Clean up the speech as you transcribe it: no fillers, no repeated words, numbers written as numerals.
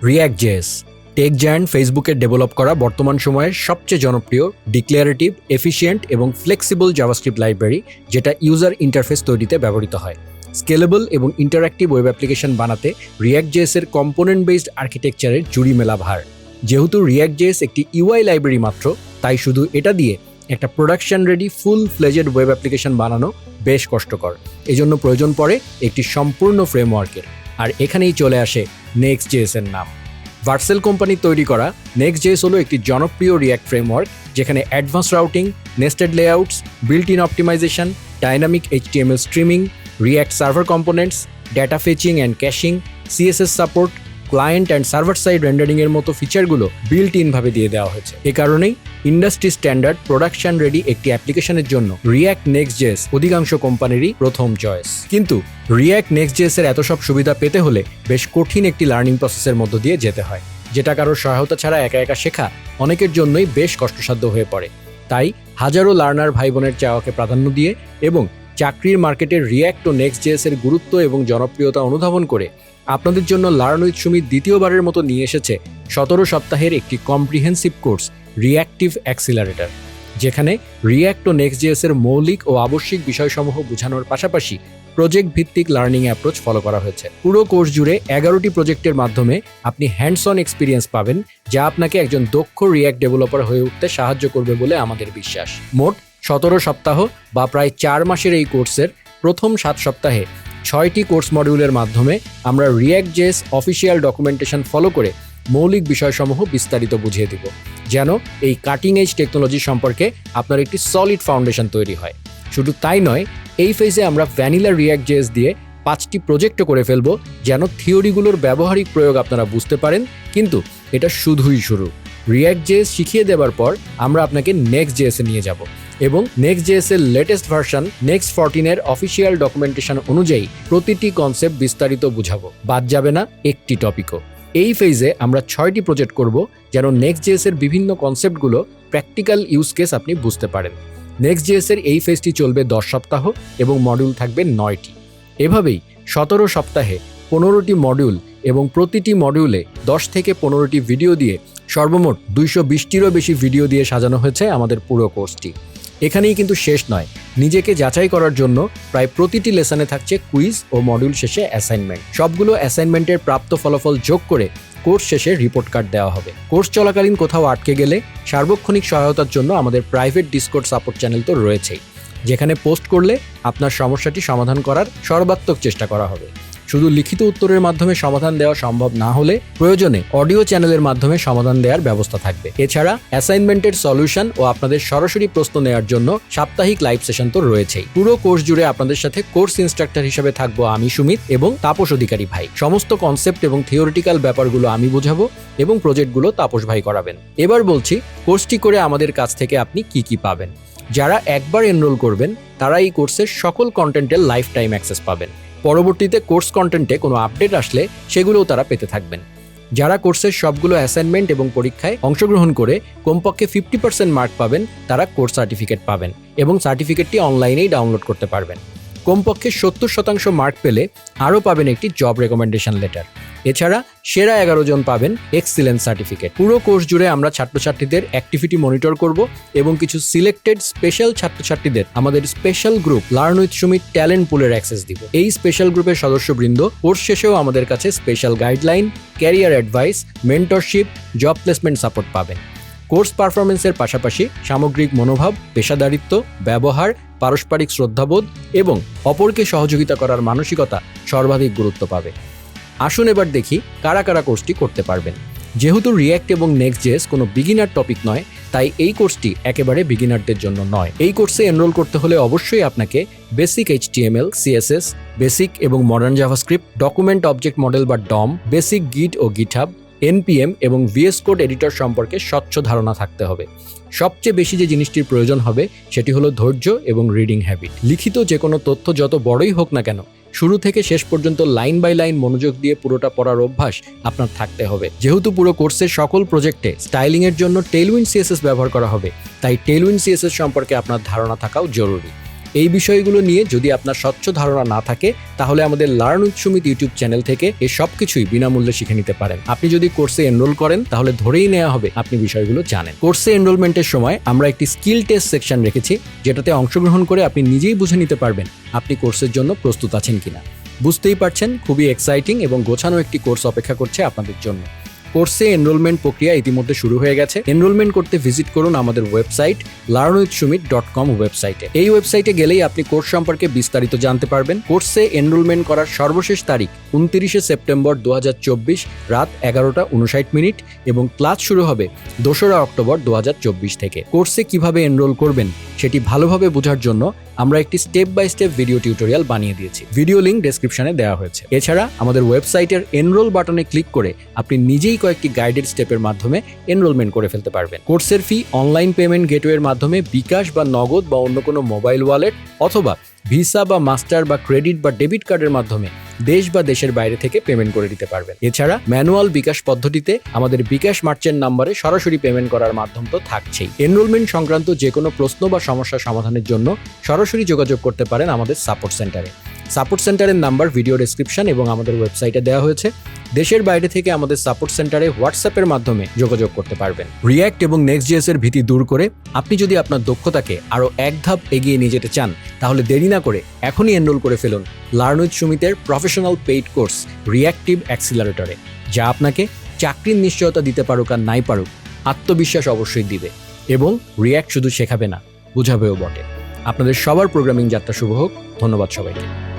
React.js tech giant ফেসবুকের develop করা বর্তমান সময়ের সবচেয়ে জনপ্রিয় ডিক্লারেটিভ, এফিশিয়েন্ট এবং ফ্লেক্সিবল জাভাস্ক্রিপ্ট লাইব্রেরি, যেটা ইউজার ইন্টারফেস তৈরিতে ব্যবহৃত হয়। স্কেলেবল এবং ইন্টারঅ্যাক্টিভ ওয়েব অ্যাপ্লিকেশন বানাতে React.js এর কম্পোনেন্ট বেসড আর্কিটেকচারের জুড়ি মেলা ভার। যেহেতু React.js একটি ইউআই লাইব্রেরি মাত্র, তাই শুধু এটা দিয়ে একটা production ready full fledged web application বানানো বেশ কষ্টকর। এজন্য প্রয়োজন পড়ে একটি সম্পূর্ণ ফ্রেমওয়ার্কের, আর এখানেই চলে আসে Next.js এর নাম। ভার্সেল কোম্পানি তৈরি করা Next.js হলো একটি জনপ্রিয় রিয়্যাক্ট ফ্রেমওয়ার্ক, যেখানে advanced routing, nested layouts, built in optimization, dynamic HTML streaming, React server components, data fetching and caching, CSS support, client and server side rendering এর মতো ফিচারগুলো বিল্ট ইন ভাবে দিয়ে দেওয়া হয়েছে। এ কারণেই ইন্ডাস্ট্রি স্ট্যান্ডার্ড প্রোডাকশন রেডি একটি অ্যাপ্লিকেশনের জন্য React Next.js অধিকাংশ কোম্পানিরই প্রথম চয়েস। কিন্তু React Next.js এর এত সব সুবিধা পেতে হলে বেশ কঠিন একটি লার্নিং প্রসেসের মধ্য দিয়ে যেতে হয়, যেটা কারোর সহায়তা ছাড়া একা একা শেখা অনেকের জন্যই বেশ কষ্টসাধ্য হয়ে পড়ে। তাই হাজারো লার্নার ভাই বোনের চাওয়াকে প্রাধান্য দিয়ে এবং চাকরির মার্কেটে React ও Next.js এর গুরুত্ব এবং জনপ্রিয়তা অনুধাবন করে আপনাদের জন্য লার্ন উইথ সুমিত দ্বিতীয়বারের মতো নিয়ে এসেছে 17 সপ্তাহের একটি কম্প্রিহেন্সিভ কোর্স রিঅ্যাক্টিভ অ্যাক্সিলারেটর, যেখানে React ও Next.js এর মৌলিক ও আবশ্যিক বিষয়সমূহ বোঝানোর পাশাপাশি প্রজেক্ট ভিত্তিক লার্নিং অ্যাপ্রোচ ফলো করা হয়েছে। পুরো কোর্স জুড়ে 11টি প্রজেক্টের মাধ্যমে আপনি হ্যান্ডস অন এক্সপিরিয়েন্স পাবেন, যা আপনাকে একজন দক্ষ React ডেভেলপার হয়ে উঠতে সাহায্য করবে বলে আমাদের বিশ্বাস। মোট 17 সপ্তাহ বা প্রায় 4 মাসের এই কোর্সের প্রথম 7 সপ্তাহে 6টি কোর্স মডিউলের মাধ্যমে আমরা React.js অফিসিয়াল ডকুমেন্টেশন ফলো করে মৌলিক বিষয়সমূহ বিস্তারিত বুঝিয়ে দিব, যেন এই কাটিং এজ টেকনোলজি সম্পর্কে আপনার একটি সলিড ফাউন্ডেশন তৈরি হয়। শুধু তাই নয়, এই ফেজে আমরা ভ্যানিলা React.js দিয়ে 5টি প্রজেক্টও করে ফেলবো, যেন থিওরিগুলোর ব্যবহারিক প্রয়োগ আপনারা বুঝতে পারেন। কিন্তু এটা শুধুই শুরু। React.js শিখিয়ে দেওয়ার পর আমরা আপনাকে Next.js এ নিয়ে যাব এবং Next.js এর লেটেস্ট ভার্সন Next 14 এর অফিসিয়াল ডকুমেন্টেশন অনুযায়ী প্রতিটি কনসেপ্ট বিস্তারিত বুঝাবো, বাদ যাবে না একটি টপিকও। এই ফেজে আমরা 6টি প্রজেক্ট করব, যেন Next.js এর বিভিন্ন কনসেপ্টগুলো প্র্যাকটিক্যাল ইউজ কেস আপনি বুঝতে পারেন। Next.js এর এই ফেজটি চলবে 10 সপ্তাহ এবং মডিউল থাকবে 9টি। এভাবেই 17 সপ্তাহে 15টি মডিউল এবং প্রতিটি মডিউলে 10 থেকে 15টি ভিডিও দিয়ে সর্বমোট 220টিরও বেশি ভিডিও দিয়ে সাজানো হয়েছে আমাদের পুরো কোর্সটি। এখানেই কিন্তু শেষ নয়, নিজেকে যাচাই করার জন্য প্রায় প্রতিটি লেসনে থাকছে কুইজ ও মডিউল শেষে অ্যাসাইনমেন্ট। সবগুলো অ্যাসাইনমেন্টের প্রাপ্ত ফলাফল যোগ করে কোর্স শেষে রিপোর্ট কার্ড দেওয়া হবে। কোর্স চলাকালীন কোথাও আটকে গেলে সার্বক্ষণিক সহায়তার জন্য আমাদের প্রাইভেট ডিসকর্ড সাপোর্ট চ্যানেল তো রয়েছেই, যেখানে পোস্ট করলে আপনার সমস্যাটি সমাধান করার সর্বাত্মক চেষ্টা করা হবে। শুধু লিখিত উত্তরের মাধ্যমে সমাধান দেওয়া সম্ভব না হলে প্রয়োজনে অডিও চ্যানেলের মাধ্যমে সমাধান দেওয়ার ব্যবস্থা থাকবে। এছাড়া অ্যাসাইনমেন্টের সলিউশন ও আপনাদের সরাসরি প্রশ্ন নেওয়ার জন্য সাপ্তাহিক লাইভ সেশন তো রয়েছেই। পুরো কোর্স জুড়ে আপনাদের সাথে কোর্স ইনস্ট্রাক্টর হিসেবে থাকবো আমি সুমিত এবং তাপস অধিকারী ভাই। সমস্ত কনসেপ্ট এবং থিওরিটিক্যাল ব্যাপারগুলো আমি বোঝাবো এবং প্রজেক্টগুলো তাপস ভাই করাবেন। এবার বলছি কোর্সটি করে আমাদের কাছ থেকে আপনি কি কি পাবেন। যারা একবার এনরোল করবেন তারা এই কোর্সের সকল কন্টেন্টের লাইফ টাইম অ্যাক্সেস পাবেন। পরবর্তীতে কোর্স কন্টেন্টে কোনো আপডেট আসলে সেগুলোও তারা পেতে থাকবেন। যারা কোর্সের সবগুলো অ্যাসাইনমেন্ট এবং পরীক্ষায় অংশগ্রহণ করে কমপক্ষে 50% মার্ক পাবেন, তারা কোর্স সার্টিফিকেট পাবেন এবং সার্টিফিকেটটি অনলাইনেই ডাউনলোড করতে পারবেন। কমপক্ষে 70% মার্ক পেলে আরও পাবেন একটি জব রেকমেন্ডেশন লেটার। এছাড়া সেরা 11 জন পাবেন এক্সিলেন্স সার্টিফিকেট। পুরো কোর্স জুড়ে আমরা ছাত্রছাত্রীদের অ্যাক্টিভিটি মনিটর করব এবং কিছু সিলেক্টেড স্পেশাল ছাত্রছাত্রীদের আমাদের special group learn with Sumit talent পুলের অ্যাক্সেস দিব। এই স্পেশাল গ্রুপের সদস্যবৃন্দ কোর্স শেষেও আমাদের কাছে special guideline, career advice, mentorship, job placement support পাবেন। কোর্স পারফরমেন্সের পাশাপাশি সামগ্রিক মনোভাব, পেশাদারিত্ব, ব্যবহার, পারস্পরিক শ্রদ্ধাবোধ এবং অপরকে সহযোগিতা করার মানসিকতা সর্বাধিক গুরুত্ব পাবে। আসুন এবার দেখি কারা কারা কোর্সটি করতে পারবেন। যেহেতু React এবং Next.js কোনো বিগিনার টপিক নয়, তাই এই কোর্সটি একেবারে বিগিনারদের জন্য নয়। এই কোর্সে এনরোল করতে হলে অবশ্যই আপনাকে বেসিক HTML, CSS, বেসিক এবং modern JavaScript, document object model বা DOM, বেসিক গিট ও গিটহাব, NPM এবং VS কোড এডিটর সম্পর্কে স্বচ্ছ ধারণা থাকতে হবে। সবচেয়ে বেশি যে জিনিসটির প্রয়োজন হবে সেটি হলো ধৈর্য এবং রিডিং হ্যাবিট। লিখিত যে কোনো তথ্য যত বড়ই হোক না কেন, শুরু থেকে শেষ পর্যন্ত লাইন বাই লাইন মনোযোগ দিয়ে পুরোটা পড়ার অভ্যাস আপনার থাকতে হবে। যেহেতু পুরো কোর্সের সকল প্রজেক্টে স্টাইলিং এর জন্য টেইলউইন্ড CSS ব্যবহার করা হবে, তাই টেইলউইন্ড CSS সম্পর্কে আপনার ধারণা থাকাও জরুরি। এই বিষয়গুলো নিয়ে যদি আপনার স্বচ্ছ ধারণা না থাকে তাহলে আমাদের learn with Sumit YouTube channel থেকে এই সব কিছুই বিনামূল্যে শিখে নিতে পারেন। আপনি যদি কোর্সে এনরোল করেন তাহলে ধরেই নেওয়া হবে আপনি বিষয়গুলো জানেন। কোর্সে এনরোলমেন্টের সময় আমরা একটি স্কিল টেস্ট সেকশন রেখেছি, যেটাতে অংশগ্রহণ করে আপনি নিজেই বুঝে নিতে পারবেন আপনি কোর্সের জন্য প্রস্তুত আছেন কিনা। বুঝতেই পারছেন, খুবই এক্সাইটিং এবং গোছানো একটি কোর্স অপেক্ষা করছে আপনাদের জন্য। কোর্সে এনরোলমেন্ট প্রক্রিয়া ইতিমধ্যে শুরু হয়ে গেছে। এনরোলমেন্ট করতে ভিজিট করুন আমাদের ওয়েবসাইট learnwithsumit.com ওয়েবসাইটে। এই ওয়েবসাইটে গেলেই আপনি কোর্স সম্পর্কে বিস্তারিত জানতে পারবেন। কোর্সে এনরোলমেন্ট করার সর্বশেষ তারিখ 29 সেপ্টেম্বর 2024 রাত 11:59 এবং ক্লাস শুরু হবে 2 অক্টোবর 2024 থেকে। কোর্সে কিভাবে এনরোল করবেন সেটি ভালোভাবে বোঝার জন্য আমরা একটি step by step video tutorial বানিয়ে দিয়েছি। ভিডিও লিংক ডেসক্রিপশনে দেওয়া হয়েছে। এছাড়া আমাদের ওয়েবসাইটের এনরোল বাটনে ক্লিক করে আপনি নিজেই কয়েকটি গাইডেড স্টেপের মাধ্যমে এনরোলমেন্ট করে ফেলতে পারবেন। কোর্সের ফি অনলাইন পেমেন্ট গেটওয়ের মাধ্যমে বিকাশ বা নগদ বা অন্য কোনো মোবাইল ওয়ালেট অথবা ভিসা বা মাস্টার বা ক্রেডিট বা ডেবিট কার্ডের মাধ্যমে দেশ বা দেশের বাইরে থেকে পেমেন্ট করে দিতে পারবেন। এছাড়া ম্যানুয়াল বিকাশ পদ্ধতিতে আমাদের বিকাশ মার্চেন্ট নাম্বারে সরাসরি পেমেন্ট করার মাধ্যম তো থাকছেই। এনরোলমেন্ট সংক্রান্ত যে কোনো প্রশ্ন বা সমস্যা সমাধানের জন্য সরাসরি যোগাযোগ করতে পারেন আমাদের সাপোর্ট সেন্টারে। সাপোর্ট সেন্টারের নাম্বার ভিডিও ডেসক্রিপশন এবং আমাদের ওয়েবসাইটে দেওয়া হয়েছে। দেশের বাইরে থেকে আমাদের সাপোর্ট সেন্টারে হোয়াটসঅ্যাপের মাধ্যমে যোগাযোগ করতে পারবেন। রিয়্যাক্ট এবং নেক্সট.js এর ভীতি দূর করে আপনি যদি আপনার দক্ষতাকে আরও এক ধাপ এগিয়ে নিয়ে যেতে চান তাহলে দেরি না করে এখনই এনরোল করে ফেলুন লার্ন উইথ সুমিতের প্রফেশনাল পেইড কোর্স রিয়্যাক্টিভ অ্যাক্সিলারেটরে, যা আপনাকে চাকরির নিশ্চয়তা দিতে পারুক আর নাই পারুক আত্মবিশ্বাস অবশ্যই দিবে এবং রিয়্যাক্ট শুধু শেখাবে না, বুঝাবেও বটে। আপনাদের সবার প্রোগ্রামিং যাত্রা শুভ হোক। ধন্যবাদ সবাইকে।